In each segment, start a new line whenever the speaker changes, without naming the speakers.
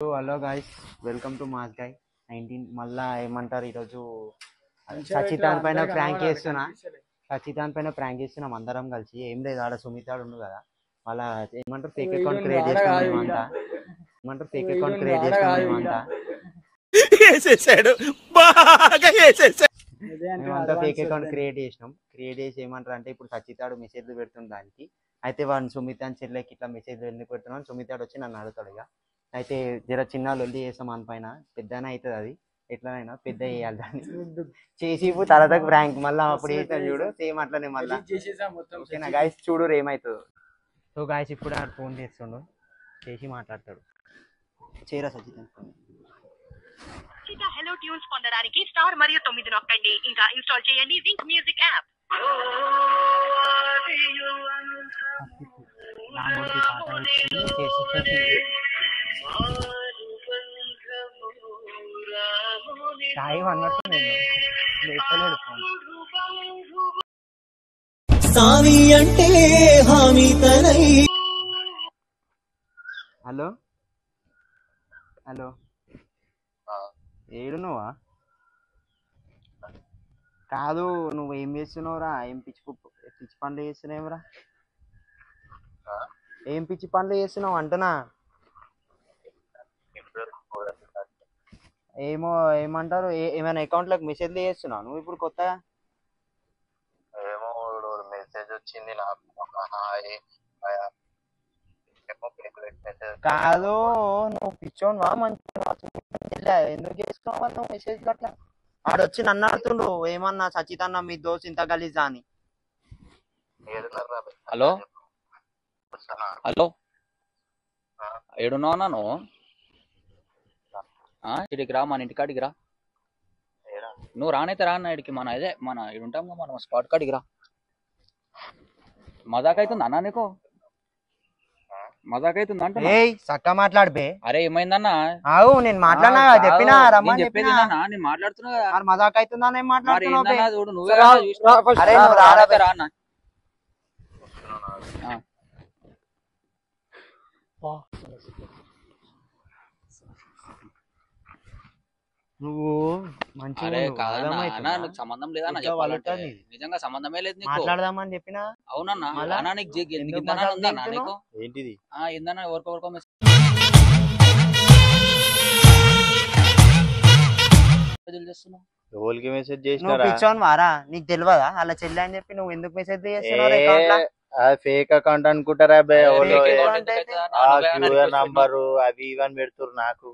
Hello guys, welcome to mass guy 19. మళ్ళా ఏమంటారు, ఈరోజు సచితాన్ పైన ప్రాంక్ చేస్తున్నాం అందరం కలిసి. ఏం లేదు, ఆడ సుమితాడు ఉండు కదా, వాళ్ళ ఏమంటారు ఫేక్ అకౌంట్ క్రియేట్ చేసినాం మేమంతా. మేమంతా ఫేక్ అకౌంట్ క్రియేట్ చేసి ఏమంటారు అంటే, ఇప్పుడు సచితాడు మెసేజ్లు పెడుతుంది దానికి. అయితే వాడిని సుమితాన్ చెల్లెకి ఇట్లా మెసేజ్ ఎందుకు పెడుతున్నాను, సుమితాడు వచ్చి నన్ను అడుగుతాడు. ఇక అయితే జర చిన్న లొల్లి చేస్తాం అని పైన, పెద్దనే అవుతుంది అది, ఎట్లనైనా పెద్ద చేయాలి దాన్ని చేసి. ఇప్పుడు తర్వాత ప్రాంక్ మళ్ళీ అప్పుడు చేస్తాను చూడు, సేమ్ అట్లనే మళ్ళీ. ఓకేనా గాయస్, చూడు ఏమవుతుందో. సో గాయస్, ఇప్పుడు ఆడు ఫోన్ చేస్తుండు, చేసి మాట్లాడతాడు. చేరా సచితాన్.
హలో ట్యూన్స్ పొందడానికి స్టార్ మరియు 9 నొక్కండి. ఇంకా ఇన్స్టాల్ చేయండి wink music app.
Hello hello, ఏడు నువ్వా? కాదు, నువ్వు ఏం చేస్తున్నావురా? ఏం పిచ్చి పనులు చేస్తున్నావురా? ఏం పిచ్చి పనులు చేస్తున్నావు అంటున్నా. ఏమో ఏమంటారు, ఏమైనా అకౌంట్లోకి మెసేజ్లు చేస్తున్నావు నువ్వు ఇప్పుడు కొత్తగా?
ఏమో మెసేజ్ వచ్చింది నాకు.
కాదు, నువ్వు పిచ్చోనువా మంచిగా ఎందుకు చేసుకోవాలి నువ్వు మెసేజ్ అట్లా? ఆడొచ్చి నన్ను అడుతుండు ఏమన్నా, సచితన్న మీ దోస్త్ ఇంత గలీజా అని.
హలో హలో, ఏడున్నావు నాను? ఇడికి రా, మన ఇంటికాడికి రా. నువ్వు రానైతే రా అన్న, ఇడికి మన ఇదే మన ఇడు ఉంటాం కదా, మనం స్పాట్ కాడికి రా. మజాక్ అవుతుంది అన్న నీకు? మజాక్ అవుతుంది అంటే
చక్కగా మాట్లాడిపే.
అరే ఏమైందన్నా?
అవు నేను మాట్లాడినా చెప్పినా రమ్మని
చెప్పేది నేను మాట్లాడుతున్నా కదా.
మజాక్ అవుతుందా? నేను మాట్లాడుతున్నా
చూడు, నువ్వే రా అన్న.
నువ్వు మంచిగా
నీకు సంబంధం లేదన్నా, చెప్పాలంటే నిజంగా సంబంధమే లేదు నీకు.
మాట్లాడదామని చెప్పినా.
అవునన్నా, అన్నా నీకు ఉందన్నా నీకు
ఏంటిది?
ఏందన్నా ఎవరికొవరికో మెసేజ్ చేస్తున్నావు.
ఎవరికి మెసేజ్
నువ్వు
చేసినారా?
పిచ్చోన్ వారా? నీకు తెలియదా అలా చెల్లి అని చెప్పి నువ్వు ఎందుకు మెసేజ్ చేస్తున్నావు?
ఫేక్ అకౌంట్ అనుకుంటారా? నంబరు అవి ఇవని పెడుతురు నాకు.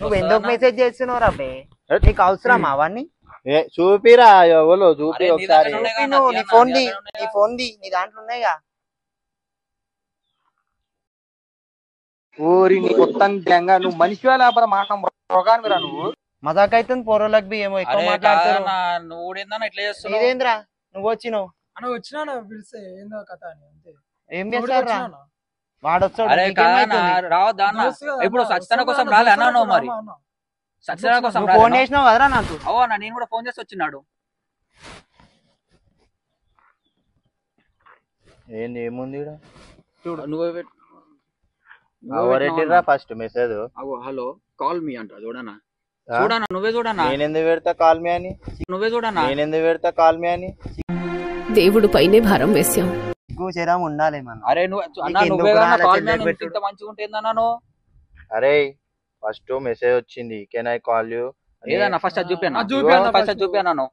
నువ్వు ఎందుకు మెసేజ్ చేస్తున్నావు రా బే? నీకు అవసరమా అవన్నీ?
చూపిరా ఎవరు చూపి ఒకసారి.
నీ ఫోన్ ది నీ దాంట్లో ఉన్నాయిగా.
ఊరి మొత్తం నువ్వు మనిషి లేకపోతే మాట రోగానివిరా నువ్వు.
మజాక్ అవుతుంది పోరోళ్ళకి బి, ఏమో ఎక్కువ మాట్లాడతారు. ఇదేంద్రా నువ్వు వచ్చినావు?
వచ్చినా పిలిస్తే ఏందో కథ అని అంతే.
ఏం చేస్తారా వాడొచ్చాడు?
ఇప్పుడు సత్యన కోసం రాలే అన్నా నువ్వు? మరి సత్యన కోసం
ఫోన్ చేసినావు కదరా నాకు?
అవునా, నేను కూడా ఫోన్ చేసి వచ్చినాడు.
ఏంది ఏముంది
చూడు, నువ్వే
first message.
Hello call me అంట. చూడనా నువ్వే చూడనా.
నేనెందుకు పెడతా కాల్ మీ అని?
నువ్వే చూడనా.
నేనెందుకు పెడతా కాల్ మీ అని?
దేవుడు పైనే భారం వేసాం.
చరం ఉండాలి మనం.
అరే నువ్వే కాల్ మీ అని ఇంత మంచిగా ఉంటుందన్నా నువ్వు.
అరే ఫస్ట్ మెసేజ్ వచ్చింది, కెన్ ఐ కాల్ యూ
ఏదన్నా ఫస్ట్ అది చూపాను.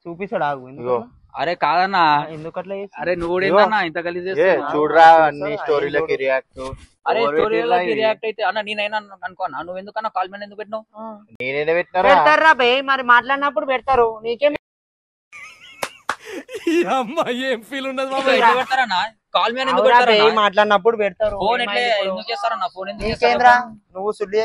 చూపిస్తాడు ఆగు.
అరే కాదన్నా,
ఎందుకు అట్లా?
అరే నువ్వు ఏందన్నా ఇంత గలీజ్
చూడరా అన్ని స్టోరీలకి రియాక్ట్.
అరే స్టోరీలకి రియాక్ట్ అయితే అన్న నేనైనా అనుకోనా? నువ్వు ఎందుకన్నా కాల్ మీద ఎందుకు పెట్టినావు?
నేనే
పెడతారా బే? మరి మాట్లాడినప్పుడు పెడతారు, నీకేం
ఏం ఫీల్ ఉండదు.
పెడతారన్నా కాల్ మీద ఎందుకు పెడతారు?
మాట్లాడినప్పుడు పెడతారు.
ఫోన్ ఎట్లా ఎందుకు చేస్తారన్నా? ఫోన్ ఎందుకు
చేస్తారా? నువ్వు సుల్లి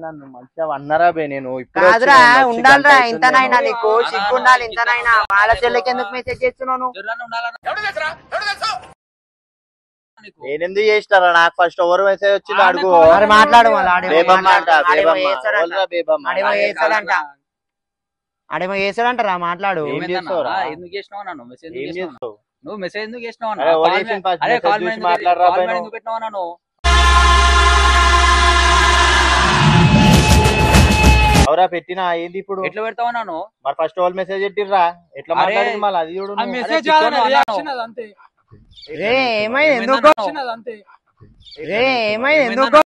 నన్ను మంచిగా అన్నారా బే? నేను
కాదురా, ఉండాలిరా ఇంతనైనా నీకు సిగ్గు ఉండాలి. ఇంతనైనా వాళ్ళ చెల్లెకి ఎందుకు మెసేజ్ చేస్తున్నావు?
నేనెందుకు చేసినారా? నాకు ఫస్ట్ ఎవరు మెసేజ్ వచ్చింది అడుగు.
మరి మాట్లాడు. అడేమో చేస్తాడంటారా? మాట్లాడు.
ఎందుకు చేసినావు నన్ను? మెసేజ్ నువ్వు మెసేజ్ ఎందుకు చేసినావు?
మాట్లాడరా
ఎందుకు పెట్టినావు?
ఎవరా పెట్టినా ఏంది ఇప్పుడు
ఎట్లా పెడతావు నాను
మరి ఫస్ట్ వాళ్ళు మెసేజ్ పెట్టిర్రా ఎట్లా
అరే,
మాట్లాడింది మళ్ళీ అది చూడు
ఆ
నువ్వు.
మెసేజ్
చికెన్
కాదన్న,
అన్నాను.
రియాక్షన్ అది అంతే.
రే ఏమైంది ఎందుకు
రియాక్షన్ అది అంతే.
రే ఏమైంది ఎందుకు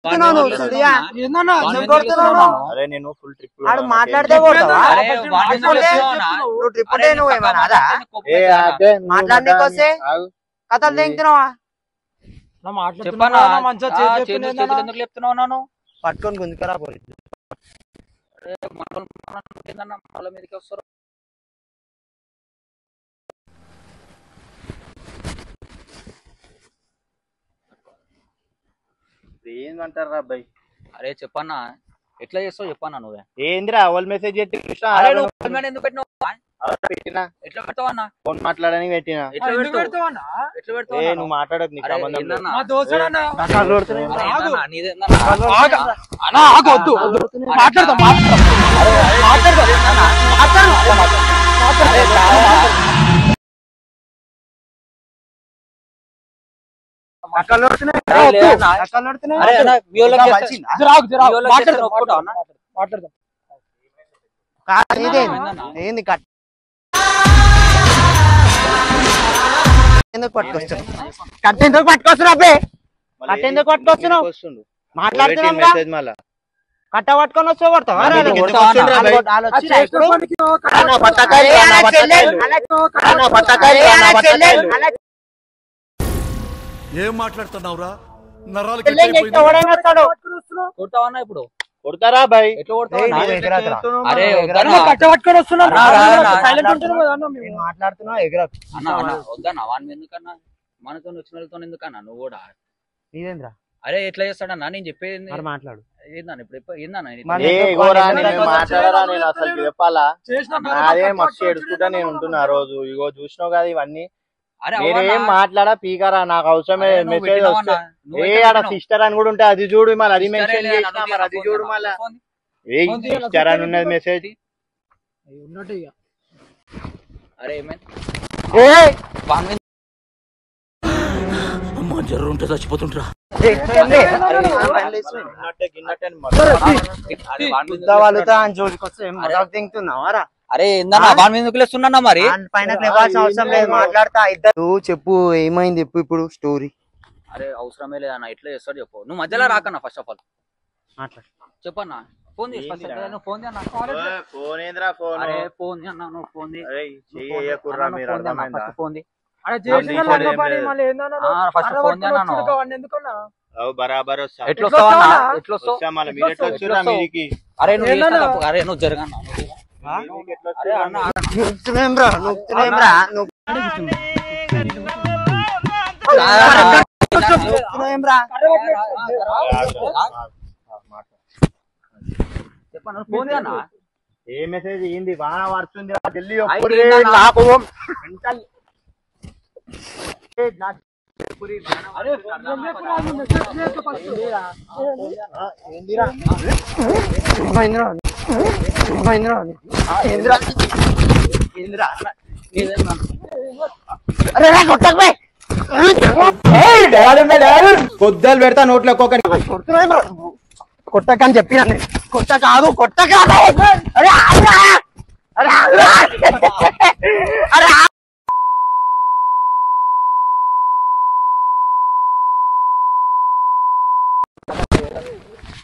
కొడుతున్నావు సూర్య?
ఏందన్నా
ఎందుకు కొడుతున్నావు?
అరే నేను ఫుల్ ట్రిప్
ఆడు మాట్లాడితే కొడతావా?
అరే, వాడిని ఎందుకు లేపుతున్నావు అన్న?
నువ్వు ట్రిప్ ఉంటే నువ్వు ఏమన్నా అదా మాట్లాడనీకి వస్తే కథలు తెంగుతున్నావా?
నా మాట్లాడుతున్నా
చెప్పన్నా
కదా, మంచిగా చేసి చెప్పింది ఏందన్నా?
ఎందుకు లేపుతున్నావు నాను
పట్టుకొని గుంజుకరా పోయి
మళ్ళీ మీదకి వస్తారు
ఏందంటారా అబ్బాయి
అరే చెప్పన్నా ఎట్లా చేస్తావు చెప్పన్నా నువ్వే
ఏందిరా వాళ్ళు మెసేజ్ పెట్టి
అరే నువ్వు ఫోన్ మీద ఎందుకు పెట్టినావు
పెట్టినా
ఎట్లా పెడతావు అన్న
ఫోన్ మాట్లాడడానికి పెట్టినా
ఎట్లా
ఎందుకు
పెడతావు
పెడతావన్నా?
ఎట్లా పెడతావు
ఏ
అన్న?
నువ్వు మాట్లాడకు నీకు
అరే,
సంబంధం లేదు.
ఏందన్నా?
మా దోస్తుడన్నా.
అరే,
ఆగు.
ఏందన్నా? నీదేందన్నా?
అన్నా, ఆగు, వద్దు. మాట్లాడదాం
అరే, లేదన్నా. అరే, అన్న, మీ వాళ్ళకి చేస్తే- మీ వాళ్ళకి చేస్తే ఒప్పుకుంటావా అన్న?
మాట్లాడదాం.
ఏంది కట్ ఎందుకు పట్టుకొస్తున్నావు? కట్ ఎందుకు పట్టుకొస్తున్నావు అబ్బే?
మళ్ళీ
కట్ ఎందుకు పట్టుకొస్తున్నావు?
వస్తుండు.
మాట్లాడుతున్నాం
మెసేజ్ మళ్ళా
కట్ట పట్టుకొని వస్తే కొడతావా?
మరి
రా,
ఎందుకు
కొడతావా?
వస్తుండ్రా
వాళ్ళు
భయ్?
వాళ్ళు
ఆ
వచ్చిర్రా
చేసిన
ఇప్పుడు?
పనికి
అన్న పట్టకాయలు,
అరే,
అన్న
అలా చెల్లెలు,
పట్టకాయలు.
అలా-
అన్న పట్టకాయలు,
అరే,
అన్న
అలా చెల్లెలు,
పట్టకాయలు.
అలా
ఏం మాట్లాడుతున్నావురా నరాలు
చెల్లెలు నెక్స్ట్ ఎవడైనా వస్తాడు.
కొడతావా అన్న ఇప్పుడు
కొడతారా బాయ్
ఎట్లా కొడతావు
ఏయ్,
అన్న?
నువ్వు ఎగరాకురా.
అరే వద్దన్నా.
అన్న, కట్ట పట్టుకొని వస్తున్నాను.
రా, రా, రా,
సైలెంట్ ఉంటున్నావు కదా అన్న మేము.
నేను మాట్లాడుతున్నా ఎగరకు
అన్న అన్న వద్దన్నా వాడిని ఎందుకన్నా మనతో వచ్చిన వాళ్ళతో ఎందుకన్నా నువ్వు కూడా
నీదేంద్రా
అరే ఎట్లా చేస్తాడన్నా నేను చెప్పేది
మరి మాట్లాడు.
ఏందన్నా ఇప్పుడు ఏందన్నా
మరి
ఏ
ఎందుకు
గోరా
వాళ్ళు
నేను
ఎందుకు
మాట్లాడరా నేను అసలు చెప్పాలా
చేసిన పనికి
నాదే
కట్ట
మస్తు
పట్టుకొని
ఏడుచుకుంటా నేను ఉంటున్నా ఆ రోజు ఇగో చూసినావు కదా ఇవన్నీ
అరే
నేనేం
అవ్వన్నా.
మాట్లాడా పీకరా నాకు అవసరమే
అరే, నువ్వు
మెసేజ్
పెట్టినావా
వస్తే
అన్న? నువ్వు
ఏ
ఎట్లా
ఆడ
పెట్టినావు?
సిస్టర్ అని కూడా ఉంటే అది చూడు మళ్ళీ అది
సిస్టరే
మెన్షన్
లేదా?
చేసినా
అది
మరి అది చూడు
ఫోన్
మళ్ళా
ఫోన్
ఏ
ఫోన్ తీయాలా?
సిస్టర్ అని ఉన్నది మెసేజ్
ఉన్నట్టు ఇక.
అరే ఏమైంది
ఏయ్!
వాని మీద-
అమ్మ జర్ర ఉంటే చచ్చిపోతుంటరా
ఏంది?
గిన్నట్టే గిన్నట్టే అని మరి.
అరే, వాని మీద
గుద్దా వాళ్ళుతా అని జోలికొస్తే ఏం మజాకు తింటున్నావా రా?
అరే ఏందన్నా వాని మీద ఎందుకు లేస్తున్నా మరి
ఆయన పైన లేవాల్సిన అవసరం లేదు మాట్లాడతా ఇద్దరు నువ్వు చెప్పు ఏమైంది చెప్పు ఇప్పుడు స్టోరీ
అరే అవసరమే లేదన్న ఎట్లా చేస్తాడు చెప్పు నువ్వు మధ్యలో రాకన్నా ఫస్ట్ ఆఫ్ ఆల్
మాట్లాడు.
చెప్పన్నా ఫోన్ చేసి ఫస్ట్
ఏందిరా?
నువ్వు ఫోన్ చేయన్నా
ఓయ్, ఫోన్ ఏందిరా ఫోన్
అరే ఫోన్ చేయన్నా నువ్వు ఫోన్ చేయి
అరే చెయ్యకుర్రా మీరు అర్థమైందా
ఫస్ట్ ఫోన్ చేయి
అరే చేసిన
ఏం
లంగ
లేదు.
పని మళ్ళీ ఏందన్నా
ఆ, ఫస్ట్
అరే
ఫోన్
పట్టుకొని
చేయనా
వచ్చుడుగా వాడిని ఎందుకన్నా?
అవు బరాబర్ వస్తా
ఎట్లా వస్తావా అన్న?
వస్తావా?
ఎట్లా వస్తావు
వస్తా మళ్ళీ మీరు ఎట్లా వచ్చిర్రా
వస్తావు?
మీదికి
అరే నువ్వు చేసిన
ఏందన్నా?
తప్పు. అరే నువ్వు జరగన్నా
మీదికి ఎట్లా
అరే
వచ్చిర్రా
అన్న
మీరు?
నువ్వుతున్నాం రా నువ్వుతున్నాం రా నువ్వుతున్నాం రా
చెప్పన్నా ఫోన్ చేయన్నా
ఏ మెసేజ్ ఏంది వాన పడుతుంది ఢిల్లీ
అయితే
ఒప్పుడే
ఏందన్నా?
నాకు మెంటల్
అరే
ఏందిరా
మహేంద్ర మహేంద్ర మహేంద్ర
ఏందిరా
అరే రా కొట్టకు
కొద్దలు పెడతా నోట్లో ఒక్కొక్కటి
కొట్టకని చెప్పినా నేను. కొట్ట కాదు కొట్ట కాదు అరే ఆగురా! అరే ఆగురా! అరే ఆగు!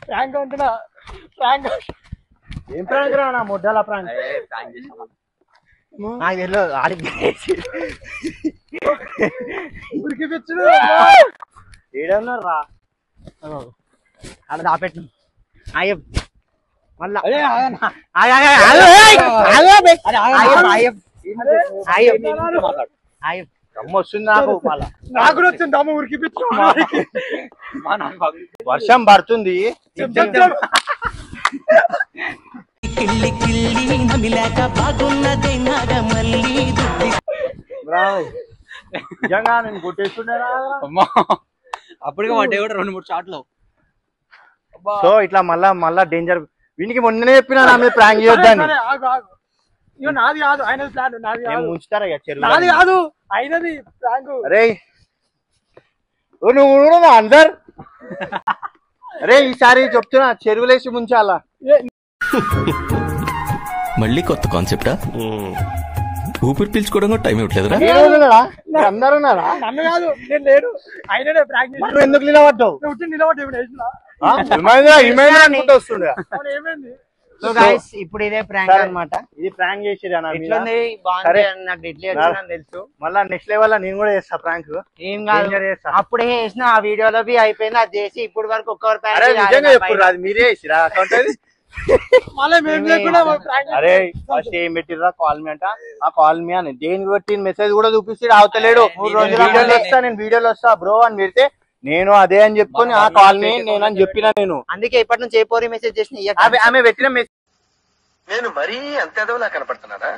ప్రాంక్ అంటున్నా ప్రాంక్.
ఏం ప్రాంక్ రా నా ముడ్డల ప్రాంక్
ప్రాంక్ చేసామన్నా
నాకు తెలియదు ఆడికి
ఉరికి పిచ్చుడు.
ఏడన్నారు రా
అలా దాపెట్టు అయ్య మళ్ళా
అరే ఆగన్నా.
ఆగు, ఆగు, ఆగు, ఏయ్! ఆగు, బే. ఆగు.
రమ్మ వస్తుంది నాకు మళ్ళా
నాకు కూడా వచ్చింది అమ్మ ఉరికి పిచ్చు.
వర్షం పడుతుంది నిజంగా నేను కొట్టేస్తున్నారా
అమ్మా అప్పటికే పడ్డాయి కూడా 2-3 షాట్లు
సో ఇట్లా మళ్ళా డేంజర్ వీనికి మొన్ననే చెప్పినా నా మీద ప్రాంక్ చేయొద్దని
సరే, ఆగు ఆగు. ఇగో నాది కాదు ఆయనది ప్లాన్. నాది
ఏం
కాదు
ముంచుతారా ఇక చెరువులో?
నాది కాదు అయినది ప్రాంక్.
అరే ఓ నువ్వు కూడా అందరు అరే ఈసారి చెప్తున్నా చెరువులేసి ముంచాలా.
మళ్ళీ కొత్త కాన్సెప్టా? ఊపిరి పీల్చుకోవడం కూడా టైం ఇవ్వట్లేదురా.
అందరు ఉన్నారా?
నన్ను కాదు, నేను లేను. ఆయననే ప్రాక్టీస్
నువ్వు ఎందుకు నిలబడ్డావు? అనుకుంటూ వస్తుండే.
ఏమైంది?
సో గైస్ ఇప్పుడు ఇదే ప్రాంక్ అన్నమాట.
ఇది ప్రాంక్ చేసిరు
ఎట్లుంది? బాగుంది. నాకు ఇట్లే వచ్చిందని తెలుసు.
మళ్ళా నెక్స్ట్ లెవెల్ లో నేను కూడా చేస్తా ప్రాంక్.
ఏం కాదు, అప్పుడే చేసిన ఆ వీడియోలో బి అయిపోయింది. అది చేసి ఇప్పుడు వరకు ఒక్కరు
నిజంగా చెప్పుర్రు, అది మీరే చేసిరా అకౌంట్? అరే ఫస్ట్ ఏం పెట్టిర్రా? కాల్ మీ అంట. ఆ కాల్ మీ అని దేనికి పెట్టిన మెసేజ్ కూడా చూపిస్తాడు. అవతలేడు. నేను వీడియోలో వస్తా బ్రో అని పెడితే నేను అదే అని చెప్పుకొని ఆ కాల్ మీ నేను అని చెప్పినా. నేను అందుకే ఇప్పటి నుంచి ఏ పోరి మెసేజ్ చేసిన ఆమె పెట్టిన మెసేజ్
నేను మరీ అంత ఎదవలా కనపడుతున్నారా?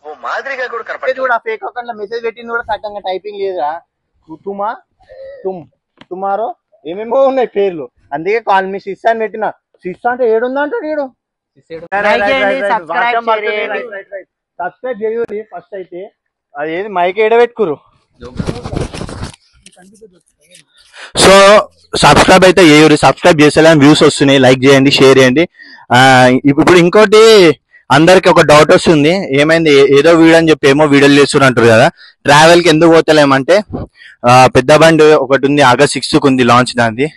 ఓ మాదిరిగా కూడా కనపడదు.
కూడా ఫేక్ అకౌంట్ లో మెసేజ్ పెట్టింది కూడా సగంగా టైపింగ్ లేదురా. టుమారో ఏమేమో ఉన్నాయి పేర్లు. అందుకే కాల్ మీ సిస్ అని పెట్టిన. సిస్ అంటే ఏడుందంటాడు ఏడు. సబ్స్క్రైబ్ చేయాలి ఫస్ట్ అయితే. అది ఏది మైక్ ఏడబెట్టుకురు. సో సబ్స్క్రైబ్ అయితే చేయరు. సబ్స్క్రైబ్ చేసేలా వ్యూస్ వస్తున్నాయి. లైక్ చేయండి, షేర్ చేయండి. ఇప్పుడు ఇంకోటి అందరికి ఒక డౌట్ వస్తుంది. ఏమైంది? ఏదో వీడియో అని చెప్పి ఏమో వీడియోలు చేస్తున్నారు అంటారు కదా. ట్రావెల్ కి ఎందుకు పోతలేమంటే పెద్ద బండి ఒకటి ఉంది, August 6th ఉంది లాంచ్ దాన్ని.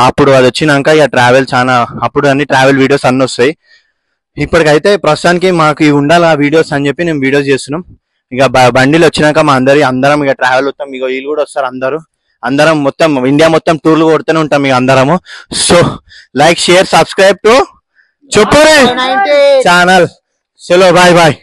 అప్పుడు అది వచ్చినాక ఇక ట్రావెల్ చాలా అప్పుడు అన్ని ట్రావెల్ వీడియోస్ అన్ని వస్తాయి. ఇప్పటికైతే ప్రస్తుతానికి మాకు ఉండాలి ఆ వీడియోస్ అని చెప్పి మేము వీడియోస్ చేస్తున్నాం. ఇక బండిలు వచ్చినాక మా అందరం ఇక ట్రావెల్ వస్తాం. ఇక వీళ్ళు కూడా వస్తారు. అందరం మొత్తం ఇండియా మొత్తం టూర్లు కొడుతూనే ఉంటాం ఇక అందరము. So like, share, subscribe to చెప్పు ఛానల్. చలో బాయ్ బాయ్.